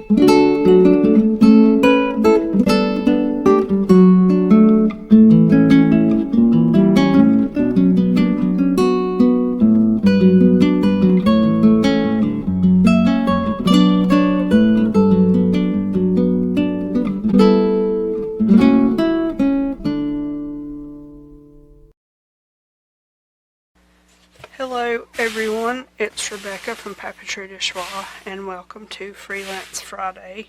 Hello everyone, it's Rebecca from Papeterie de Choix, and welcome to Freelance Friday.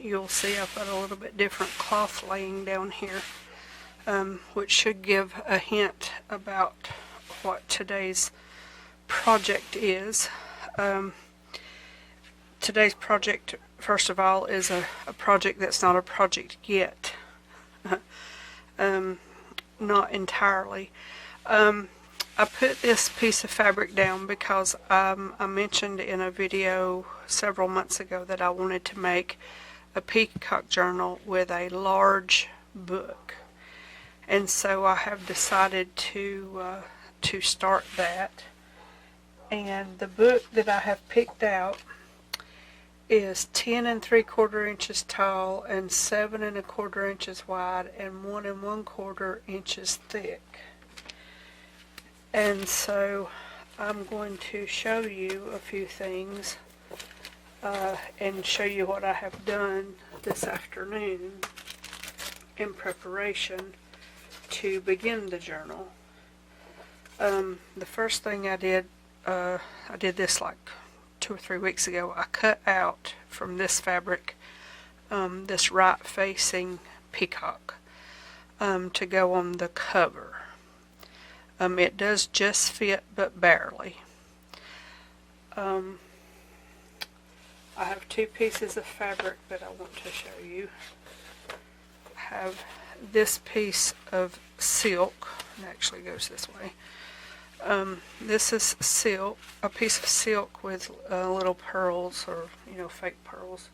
You'll see I've got a little bit different cloth laying down here, which should give a hint about what today's project is. Today's project, first of all, is a project that's not a project yet. Not entirely. I put this piece of fabric down because I mentioned in a video several months ago that I wanted to make a Peacock journal with a large book, and so I have decided to start that. And the book that I have picked out is 10 3/4 inches tall and 7 1/4 inches wide and 1 1/4 inches thick. And so I'm going to show you a few things and show you what I have done this afternoon in preparation to begin the journal. The first thing I did this like 2 or 3 weeks ago. I cut out from this fabric this right facing peacock to go on the cover. It does just fit, but barely. I have 2 pieces of fabric that I want to show you. I have this piece of silk. It actually goes this way. This is silk, a piece of silk with little pearls, or fake pearls.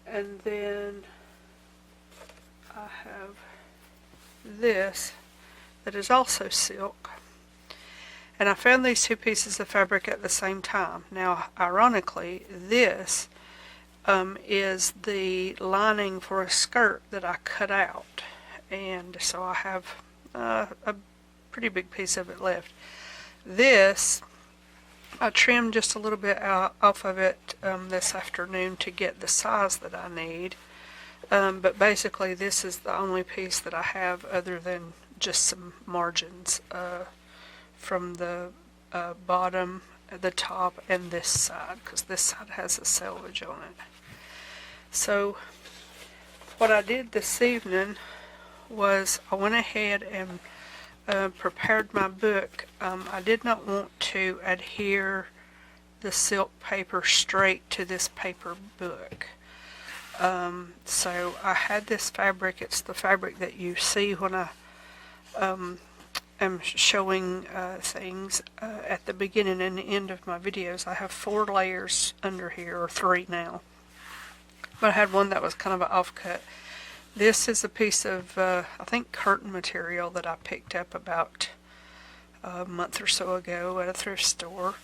And then I have this that is also silk. And I found these 2 pieces of fabric at the same time. Now, ironically, this is the lining for a skirt that I cut out. And so I have a pretty big piece of it left. This, I trimmed just a little bit off of it this afternoon to get the size that I need. But basically, this is the only piece that I have other than just some margins from the bottom, the top, and this side, because this side has a selvage on it. So what I did this evening was I went ahead and prepared my book. I did not want to adhere the silk paper straight to this paper book. So I had this fabric. It's the fabric that you see when I am showing things at the beginning and the end of my videos. I have 4 layers under here, or 3 now. But I had one that was kind of an offcut. This is a piece of, I think, curtain material that I picked up about a month or so ago at a thrift store.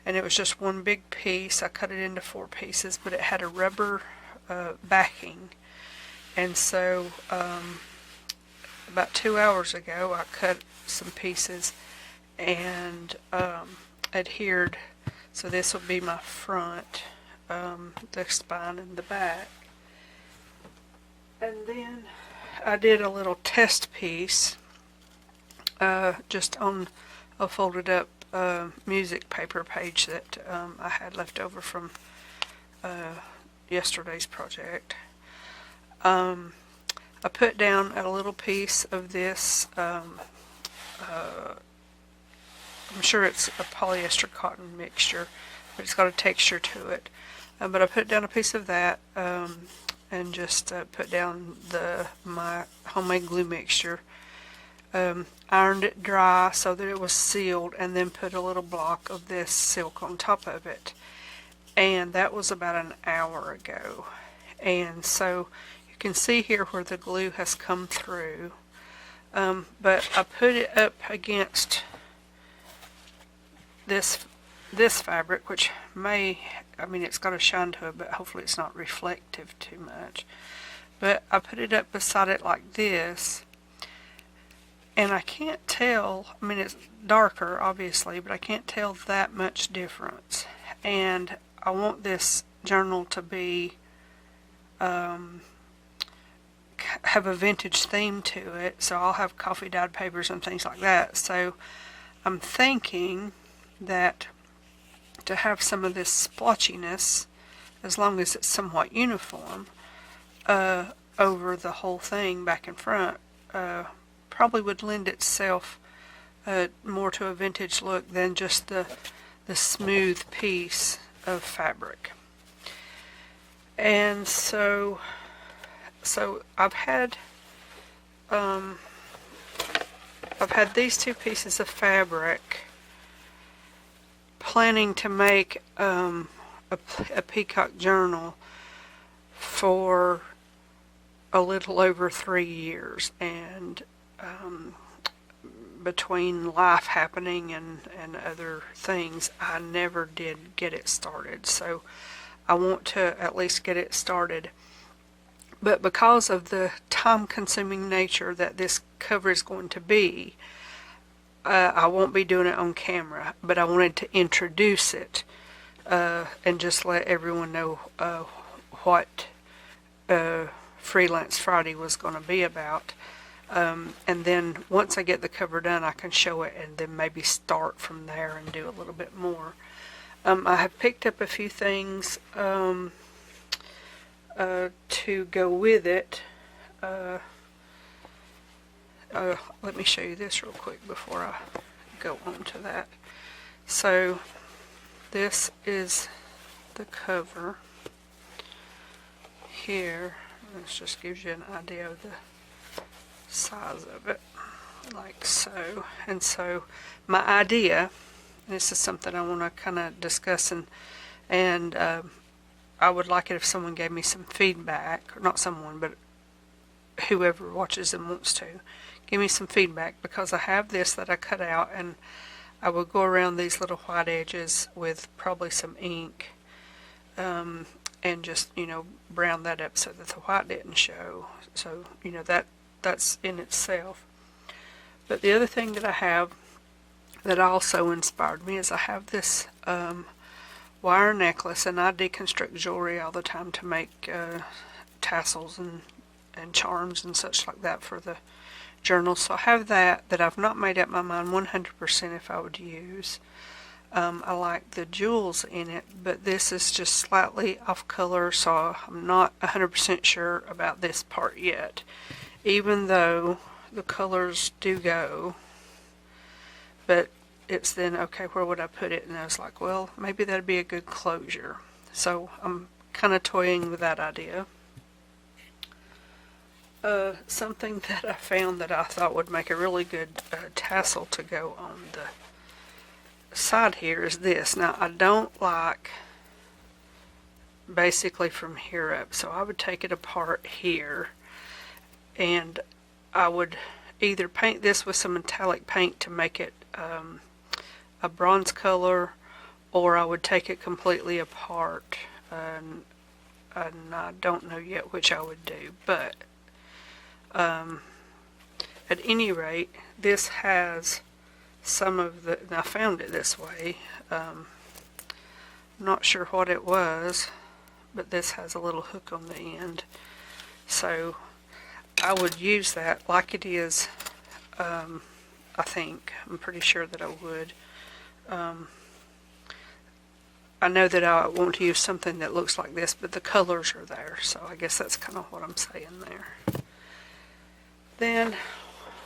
And it was just one big piece. I cut it into 4 pieces, but it had a rubber backing. And so about 2 hours ago I cut some pieces and adhered. So this will be my front, the spine and the back. And then I did a little test piece just on a folded up music paper page that I had left over from yesterday's project. I put down a little piece of this, I'm sure it's a polyester cotton mixture, but it's got a texture to it. But I put down a piece of that and just put down my homemade glue mixture. Ironed it dry so that it was sealed, and then put a little block of this silk on top of it. And that was about an hour ago. And so you can see here where the glue has come through. But I put it up against this this fabric, which may, I mean, it's got a shine to it, but hopefully it's not reflective too much. But I put it up beside it like this, and I can't tell, I mean, it's darker, obviously, but I can't tell that much difference. And I want this journal to be, have a vintage theme to it, so I'll have coffee dyed papers and things like that. So I'm thinking that to have some of this splotchiness, as long as it's somewhat uniform, over the whole thing back and front, probably would lend itself more to a vintage look than just the smooth piece of fabric. And so I've had these two pieces of fabric, planning to make a Peacock journal for a little over 3 years, and between life happening and other things, I never did get it started. So I want to at least get it started. But because of the time-consuming nature that this cover is going to be, I won't be doing it on camera, but I wanted to introduce it and just let everyone know what Freelance Friday was going to be about. And then once I get the cover done, I can show it and then maybe start from there and do a little bit more. I have picked up a few things to go with it. Let me show you this real quick before I go on to that. So this is the cover here. This just gives you an idea of the size of it, like so. And so my idea, this is something I want to kind of discuss, and I would like it if someone gave me some feedback, or not someone, but whoever watches and wants to give me some feedback, because I have this that I cut out, and I would go around these little white edges with probably some ink, and just, you know, brown that up so that the white didn't show. So, you know, that's in itself. But the other thing that I have that also inspired me is I have this wire necklace, and I deconstruct jewelry all the time to make tassels and charms and such like that for the journal. So I have that I've not made up my mind 100% if I would use. I like the jewels in it, but this is just slightly off color, so I'm not 100% sure about this part yet, even though the colors do go. But it's then, okay, where would I put it? And I was like, well, maybe that'd be a good closure. So I'm kind of toying with that idea. Something that I found that I thought would make a really good tassel to go on the side here is this. Now, I don't like basically from here up, so I would take it apart here, and I would either paint this with some metallic paint to make it a bronze color, or I would take it completely apart, and I don't know yet which I would do. But at any rate, this has some of the, and I found it this way, I'm not sure what it was, but this has a little hook on the end, so I would use that like it is. I think, I'm pretty sure that I would. I know that I want to use something that looks like this, but the colors are there, so I guess that's kind of what I'm saying there. Then,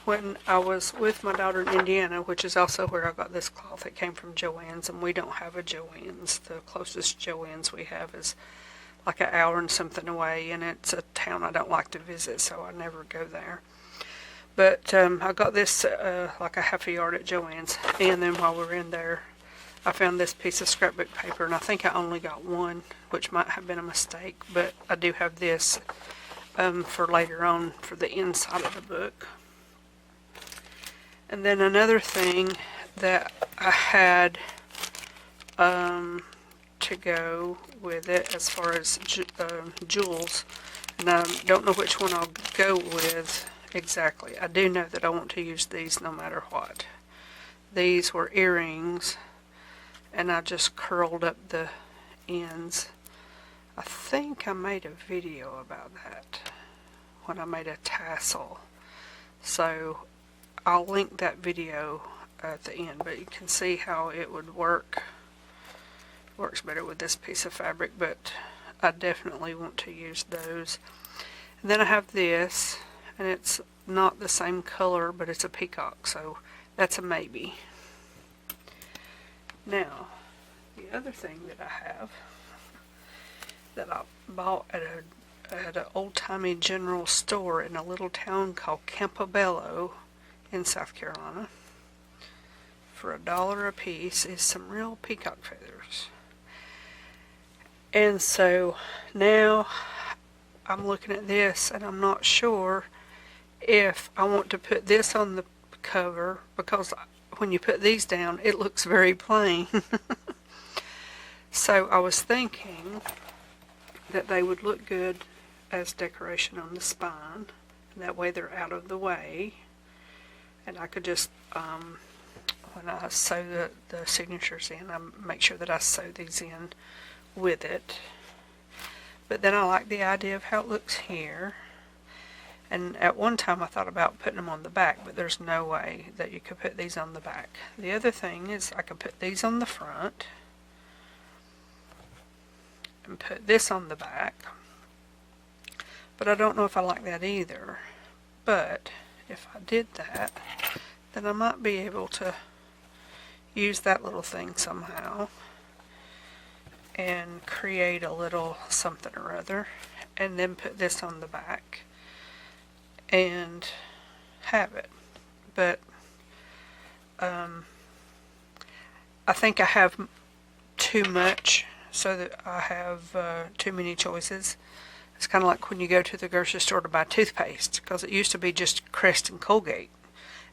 when I was with my daughter in Indiana, which is also where I got this cloth, it came from Joann's, and we don't have a Joann's. The closest Joann's we have is like an hour and something away, and it's a town I don't like to visit, so I never go there. But I got this like a half a yard at Joann's, and then while we were in there, I found this piece of scrapbook paper, and I think I only got one, which might have been a mistake, but I do have this for later on for the inside of the book. And then another thing that I had to go with it as far as jewels, and I don't know which one I'll go with exactly. I do know that I want to use these no matter what. These were earrings, and I just curled up the ends. I think I made a video about that when I made a tassel, so I'll link that video at the end, but you can see how it would work. Works better with this piece of fabric, but I definitely want to use those. And then I have this, and it's not the same color, but it's a peacock, so that's a maybe. Now, the other thing that I have that I bought at an old-timey general store in a little town called Campobello in South Carolina for $1 a piece is some real peacock feathers. And so now I'm looking at this, and I'm not sure if I want to put this on the cover, because when you put these down it looks very plain. So I was thinking that they would look good as decoration on the spine, and that way they're out of the way, and I could just when I sew the signatures in, I make sure that I sew these in with it. But then I like the idea of how it looks here, and at one time I thought about putting them on the back, but there's no way that you could put these on the back. The other thing is I could put these on the front and put this on the back, but I don't know if I like that either. But if I did that, then I might be able to use that little thing somehow and create a little something or other, and then put this on the back and have it. But I think I have too much, so that I have too many choices. It's kind of like when you go to the grocery store to buy toothpaste, because it used to be just Crest and Colgate,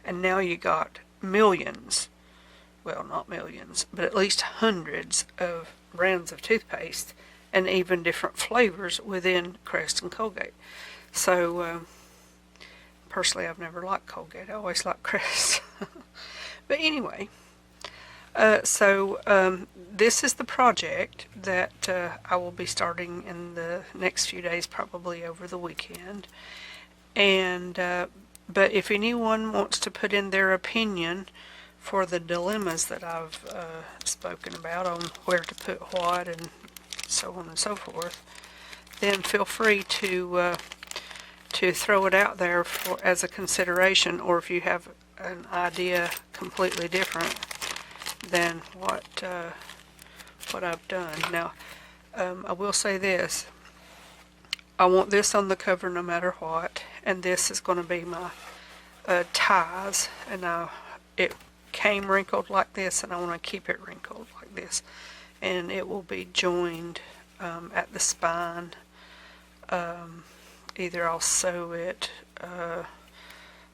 and now you got millions, well, not millions, but at least hundreds of brands of toothpaste, and even different flavors within Crest and Colgate. So personally, I've never liked Colgate. I always liked Crest. But anyway, this is the project that I will be starting in the next few days, probably over the weekend. And but if anyone wants to put in their opinion for the dilemmas that I've spoken about on where to put what and so on and so forth, then feel free to throw it out there as a consideration, or if you have an idea completely different than what I've done. Now, I will say this: I want this on the cover no matter what, and this is going to be my ties, and it came wrinkled like this, and I want to keep it wrinkled like this, and it will be joined at the spine. Either I'll sew it,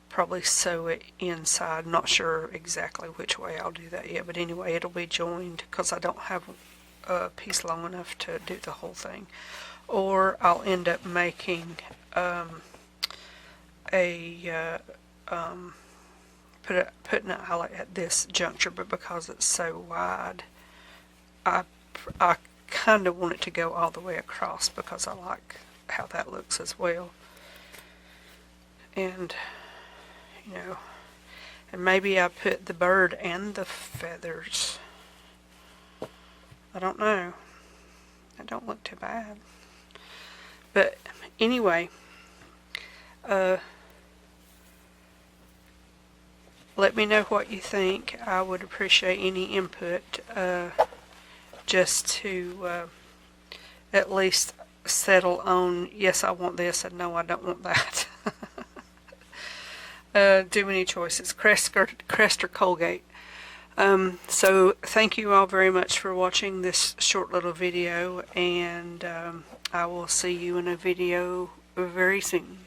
probably sew it inside. Not sure exactly which way I'll do that yet, but anyway, it'll be joined because I don't have a piece long enough to do the whole thing. Or I'll end up making putting an eyelet at this juncture, but because it's so wide, I kind of want it to go all the way across, because I like how that looks as well. And and maybe I put the bird and the feathers. I don't know. That don't look too bad. But anyway, let me know what you think. I would appreciate any input, just to at least settle on, yes, I want this, and no, I don't want that. Too many choices, Crest or Colgate. So thank you all very much for watching this short little video, and I will see you in a video very soon.